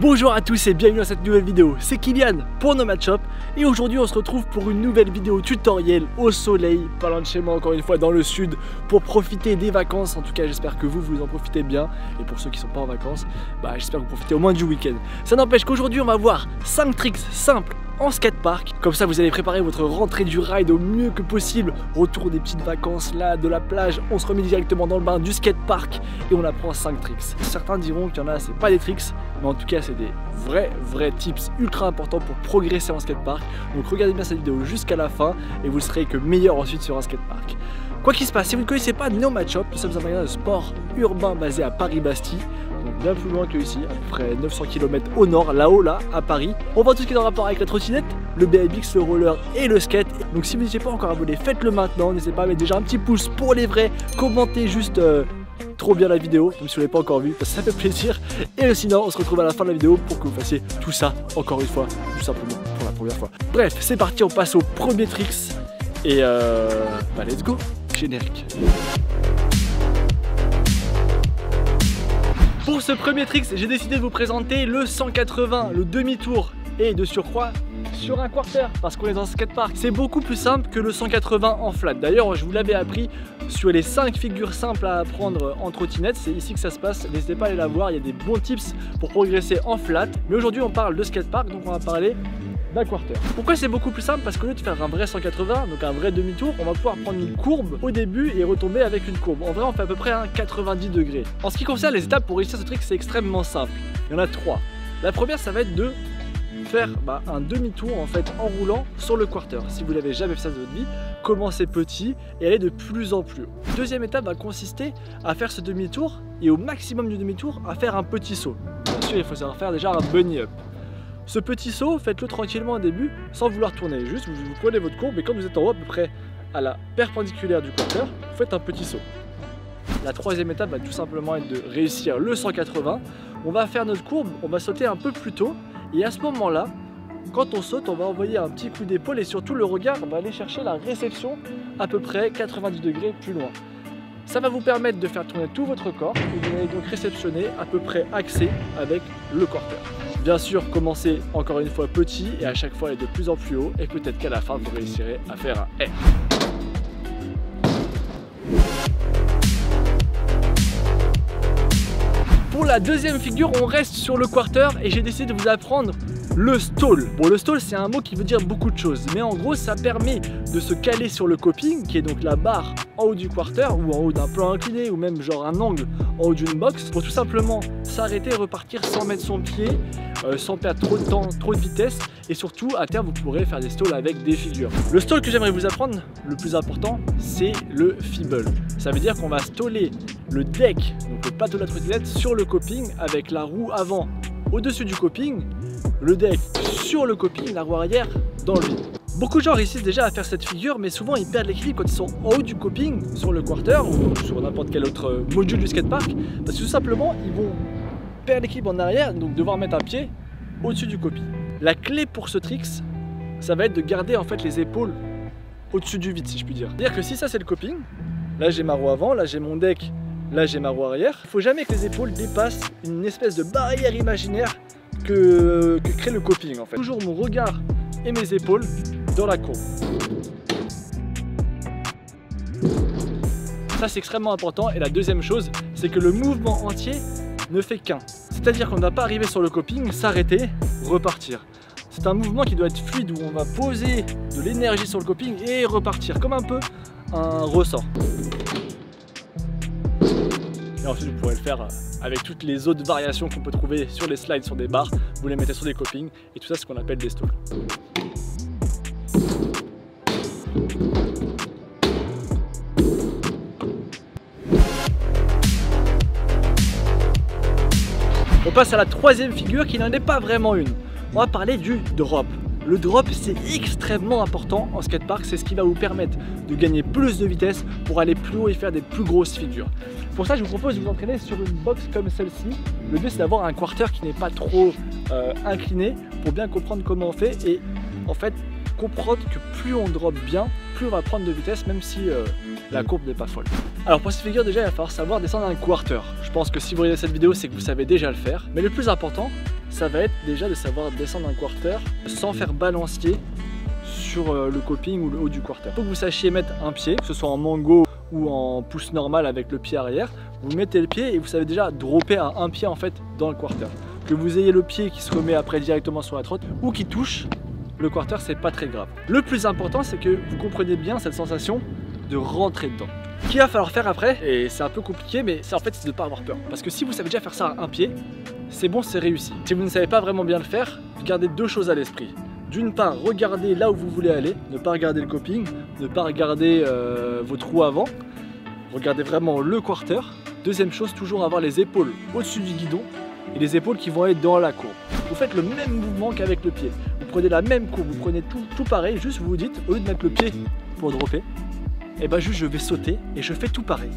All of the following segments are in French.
Bonjour à tous et bienvenue dans cette nouvelle vidéo, c'est Kylian pour Nomadshop et aujourd'hui on se retrouve pour une nouvelle vidéo tutoriel au soleil, pas loin de chez moi encore une fois dans le sud, pour profiter des vacances. En tout cas j'espère que vous en profitez bien et pour ceux qui sont pas en vacances, j'espère que vous profitez au moins du week-end. Ça n'empêche qu'aujourd'hui on va voir 5 tricks simples en skatepark, comme ça vous allez préparer votre rentrée du ride au mieux que possible. Retour des petites vacances là, de la plage, on se remet directement dans le bain du skatepark et on apprend 5 tricks. Certains diront qu'il y en a, c'est pas des tricks, mais en tout cas c'est des vrais tips ultra importants pour progresser en skatepark. Donc regardez bien cette vidéo jusqu'à la fin et vous serez que meilleur ensuite sur un skatepark. Quoi qu'il se passe, si vous ne connaissez pas Nomadshop, nous sommes un magasin de sport urbain basé à Paris-Bastille, donc bien plus loin que ici, à peu près 900 km au nord, là-haut, là, à Paris. On voit tout ce qui est en rapport avec la trottinette, le BMX, le roller et le skate. Donc si vous n'étiez pas encore abonné, faites-le maintenant. N'hésitez pas à mettre déjà un petit pouce pour les vrais, commentez juste trop bien la vidéo, même si vous ne l'avez pas encore vue, parce que ça fait plaisir. Et sinon, on se retrouve à la fin de la vidéo pour que vous fassiez tout ça, encore une fois, tout simplement pour la première fois. Bref, c'est parti, on passe au premier tricks. Et let's go, générique. Pour ce premier trick, j'ai décidé de vous présenter le 180, le demi-tour et de surcroît sur un quarter parce qu'on est dans un skatepark. C'est beaucoup plus simple que le 180 en flat. D'ailleurs, je vous l'avais appris sur les 5 figures simples à apprendre en trottinette. C'est ici que ça se passe. N'hésitez pas à aller la voir. Il y a des bons tips pour progresser en flat. Mais aujourd'hui, on parle de skatepark, donc on va parler d'un quarter. Pourquoi c'est beaucoup plus simple? Parce qu'au lieu de faire un vrai 180, donc un vrai demi-tour, on va pouvoir prendre une courbe au début et retomber avec une courbe. En vrai, on fait à peu près un 90 degrés. En ce qui concerne les étapes pour réussir ce trick, c'est extrêmement simple. Il y en a 3. La première, ça va être de faire un demi-tour en fait en roulant sur le quarter. Si vous l'avez jamais fait ça de votre vie, commencez petit et allez de plus en plus haut. Deuxième étape va consister à faire ce demi-tour et au maximum du demi-tour à faire un petit saut. Bien sûr, il faut savoir faire déjà un bunny up. Ce petit saut, faites-le tranquillement au début sans vouloir tourner. Juste, vous prenez votre courbe et quand vous êtes en haut à peu près à la perpendiculaire du quarter, vous faites un petit saut. La troisième étape va tout simplement être de réussir le 180. On va faire notre courbe, on va sauter un peu plus tôt. Et à ce moment-là, quand on saute, on va envoyer un petit coup d'épaule et surtout le regard, on va aller chercher la réception à peu près 90 degrés plus loin. Ça va vous permettre de faire tourner tout votre corps et vous allez donc réceptionner à peu près axé avec le quarter. Bien sûr, commencez encore une fois petit et à chaque fois aller de plus en plus haut et peut-être qu'à la fin vous réussirez à faire un R. Pour la deuxième figure, on reste sur le quarter et j'ai décidé de vous apprendre le stall. Bon, le stall, c'est un mot qui veut dire beaucoup de choses, mais en gros, ça permet de se caler sur le coping, qui est donc la barre en haut du quarter ou en haut d'un plan incliné ou même genre un angle en haut d'une box pour tout simplement s'arrêter et repartir sans mettre son pied, sans perdre trop de temps, trop de vitesse et surtout à terme vous pourrez faire des stalls avec des figures. Le stall que j'aimerais vous apprendre, le plus important, c'est le feeble. Ça veut dire qu'on va staller le deck, donc le plateau de la trottinette sur le coping avec la roue avant au-dessus du coping, le deck sur le coping, la roue arrière dans le vide. Beaucoup de gens réussissent déjà à faire cette figure, mais souvent ils perdent l'équilibre quand ils sont en haut du coping, sur le quarter ou sur n'importe quel autre module du skatepark, parce que tout simplement ils vont perdre l'équilibre en arrière, donc devoir mettre un pied au-dessus du coping. La clé pour ce trick, ça va être de garder en fait les épaules au-dessus du vide, si je puis dire. C'est-à-dire que si ça c'est le coping, là j'ai ma roue avant, là j'ai mon deck, là j'ai ma roue arrière, il ne faut jamais que les épaules dépassent une espèce de barrière imaginaire que crée le coping en fait. Toujours mon regard et mes épaules dans la courbe. Ça c'est extrêmement important et la deuxième chose c'est que le mouvement entier ne fait qu'un. C'est-à-dire qu'on ne va pas arriver sur le coping, s'arrêter, repartir. C'est un mouvement qui doit être fluide où on va poser de l'énergie sur le coping et repartir comme un peu un ressort. Et ensuite vous pourrez le faire avec toutes les autres variations qu'on peut trouver sur les slides, sur des barres. Vous les mettez sur des copings et tout ça c'est ce qu'on appelle des stalls. On passe à la troisième figure qui n'en est pas vraiment une. On va parler du drop. Le drop c'est extrêmement important en skatepark, c'est ce qui va vous permettre de gagner plus de vitesse pour aller plus haut et faire des plus grosses figures. Pour ça je vous propose de vous entraîner sur une box comme celle-ci. Le but c'est d'avoir un quarter qui n'est pas trop incliné pour bien comprendre comment on fait et en fait comprendre que plus on drop bien, plus on va prendre de vitesse même si la courbe n'est pas folle. Alors pour cette figure déjà il va falloir savoir descendre un quarter. Je pense que si vous regardez cette vidéo c'est que vous savez déjà le faire. Mais le plus important ça va être déjà de savoir descendre un quarter sans faire balancier sur le coping ou le haut du quarter. Il faut que vous sachiez mettre un pied, que ce soit en mango ou en pouce normal avec le pied arrière. Vous mettez le pied et vous savez déjà dropper à un pied en fait dans le quarter. Que vous ayez le pied qui se remet après directement sur la trotte ou qui touche le quarter, c'est pas très grave. Le plus important c'est que vous comprenez bien cette sensation de rentrer dedans. Ce qu'il va falloir faire après, et c'est un peu compliqué, mais c'est en fait de ne pas avoir peur. Parce que si vous savez déjà faire ça à un pied, c'est bon, c'est réussi. Si vous ne savez pas vraiment bien le faire, gardez deux choses à l'esprit. D'une part, regardez là où vous voulez aller, ne pas regarder le coping, ne pas regarder vos trous avant, regardez vraiment le quarter. Deuxième chose, toujours avoir les épaules au-dessus du guidon et les épaules qui vont être dans la courbe. Vous faites le même mouvement qu'avec le pied. Vous prenez la même courbe, vous prenez tout pareil, juste vous vous dites, au lieu de mettre le pied pour dropper, et ben juste je vais sauter et je fais tout pareil.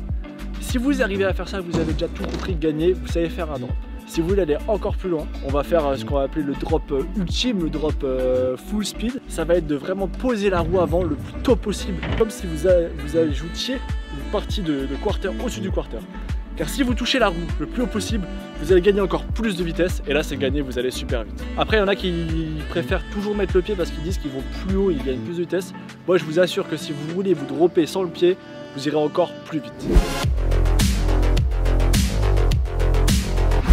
Si vous arrivez à faire ça, vous avez déjà tout compris, gagné, vous savez faire un drop. Si vous voulez aller encore plus loin, on va faire ce qu'on va appeler le drop ultime, le drop full speed. Ça va être de vraiment poser la roue avant le plus tôt possible, comme si vous ajoutiez une partie de quarter au-dessus du quarter. Car si vous touchez la roue le plus haut possible, vous allez gagner encore plus de vitesse et là c'est gagné, vous allez super vite. Après il y en a qui préfèrent toujours mettre le pied parce qu'ils disent qu'ils vont plus haut, ils gagnent plus de vitesse. Moi je vous assure que si vous voulez vous dropper sans le pied, vous irez encore plus vite.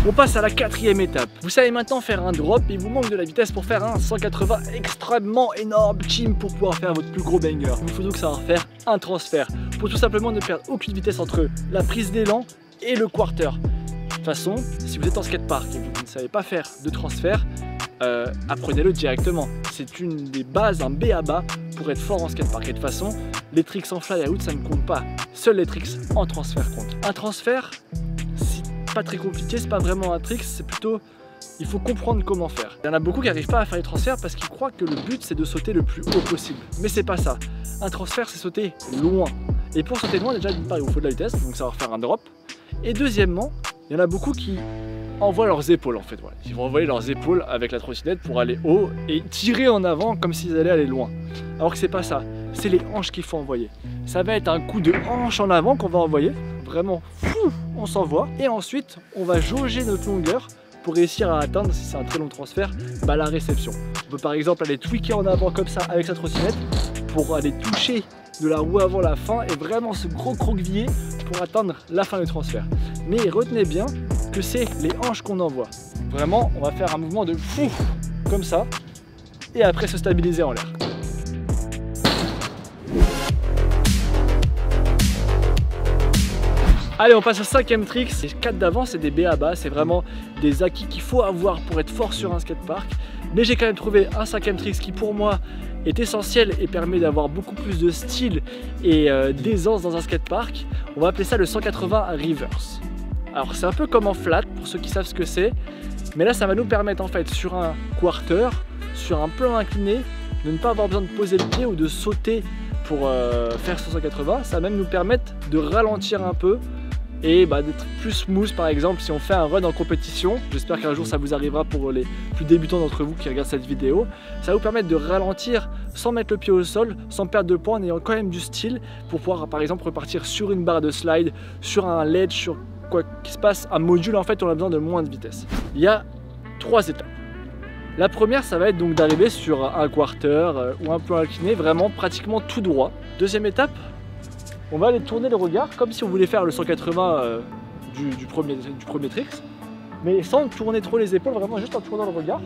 On passe à la quatrième étape. Vous savez maintenant faire un drop, il vous manque de la vitesse pour faire un 180 extrêmement énorme team pour pouvoir faire votre plus gros banger. Il faut donc savoir faire un transfert pour tout simplement ne perdre aucune vitesse entre la prise d'élan et le quarter. De toute façon, si vous êtes en skatepark et que vous ne savez pas faire de transfert, apprenez-le directement. C'est une des bases, un B.A.-ba pour être fort en skatepark. Et de toute façon, les tricks en fly out ça ne compte pas. Seuls les tricks en transfert comptent. Un transfert, pas très compliqué, c'est pas vraiment un trick, c'est plutôt il faut comprendre comment faire. Il y en a beaucoup qui n'arrivent pas à faire les transferts parce qu'ils croient que le but c'est de sauter le plus haut possible. Mais c'est pas ça. Un transfert c'est sauter loin. Et pour sauter loin déjà d'une part il vous faut de la vitesse, donc ça va faire un drop. Et deuxièmement, il y en a beaucoup qui envoient leurs épaules en fait. Voilà. Ils vont envoyer leurs épaules avec la trottinette pour aller haut et tirer en avant comme s'ils allaient aller loin. Alors que c'est pas ça, c'est les hanches qu'il faut envoyer. Ça va être un coup de hanche en avant qu'on va envoyer. Vraiment fou, on s'envoie et ensuite on va jauger notre longueur pour réussir à atteindre, si c'est un très long transfert, la réception. On peut par exemple aller tweaker en avant comme ça avec sa trottinette pour aller toucher de la roue avant la fin et vraiment ce gros croqueviller pour atteindre la fin du transfert. Mais retenez bien que c'est les hanches qu'on envoie. Vraiment, on va faire un mouvement de fou comme ça et après se stabiliser en l'air. Allez, on passe au cinquième trick. Les 4 d'avant, c'est des B.A.-ba, c'est vraiment des acquis qu'il faut avoir pour être fort sur un skatepark. Mais j'ai quand même trouvé un cinquième trick qui pour moi est essentiel et permet d'avoir beaucoup plus de style et d'aisance dans un skatepark. On va appeler ça le 180 reverse. Alors c'est un peu comme en flat pour ceux qui savent ce que c'est, mais là ça va nous permettre en fait sur un quarter, sur un plan incliné, de ne pas avoir besoin de poser le pied ou de sauter pour faire ce 180. Ça va même nous permettre de ralentir un peu et d'être plus smooth. Par exemple si on fait un run en compétition, j'espère qu'un jour ça vous arrivera pour les plus débutants d'entre vous qui regardent cette vidéo, ça va vous permettre de ralentir sans mettre le pied au sol, sans perdre de poids en ayant quand même du style pour pouvoir par exemple repartir sur une barre de slide, sur un ledge, sur quoi qu'il se passe, un module en fait on a besoin de moins de vitesse. Il y a 3 étapes. La première ça va être donc d'arriver sur un quarter ou un plan incliné vraiment pratiquement tout droit. Deuxième étape, on va aller tourner le regard comme si on voulait faire le 180 du premier trick, mais sans tourner trop les épaules, vraiment juste en tournant le regard.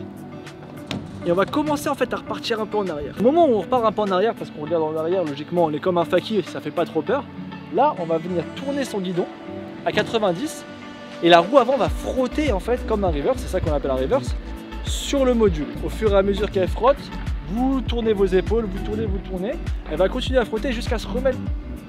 Et on va commencer en fait à repartir un peu en arrière. Au moment où on repart un peu en arrière, parce qu'on regarde en arrière, logiquement on est comme un fakir, ça fait pas trop peur. Là on va venir tourner son guidon à 90 et la roue avant va frotter en fait comme un reverse, c'est ça qu'on appelle un reverse, sur le module. Au fur et à mesure qu'elle frotte, vous tournez vos épaules, vous tournez, elle va continuer à frotter jusqu'à se remettre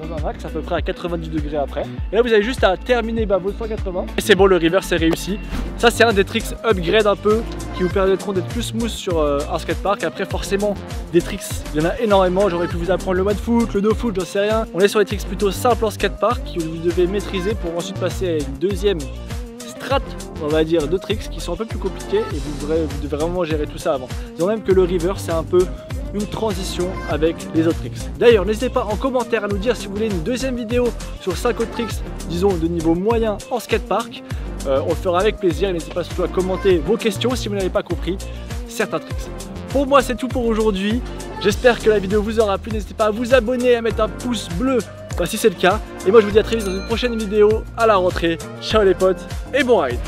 dans un axe à peu près à 90 degrés après. Et là vous avez juste à terminer votre 180 et c'est bon, le reverse est réussi. Ça c'est un des tricks upgrade un peu qui vous permettront d'être plus smooth sur un skatepark. Après forcément des tricks, il y en a énormément, j'aurais pu vous apprendre le one foot, le no foot, j'en sais rien. On est sur des tricks plutôt simples en skatepark que vous devez maîtriser pour ensuite passer à une deuxième strate, on va dire, de tricks qui sont un peu plus compliqués et vous devez vraiment gérer tout ça avant. Disons même que le reverse c'est un peu une transition avec les autres tricks. D'ailleurs, n'hésitez pas en commentaire à nous dire si vous voulez une deuxième vidéo sur 5 autres tricks, disons de niveau moyen en skatepark. On le fera avec plaisir. N'hésitez pas surtout à commenter vos questions si vous n'avez pas compris certains tricks. Pour moi, c'est tout pour aujourd'hui. J'espère que la vidéo vous aura plu. N'hésitez pas à vous abonner, à mettre un pouce bleu si c'est le cas. Et moi, je vous dis à très vite dans une prochaine vidéo à la rentrée. Ciao les potes et bon ride.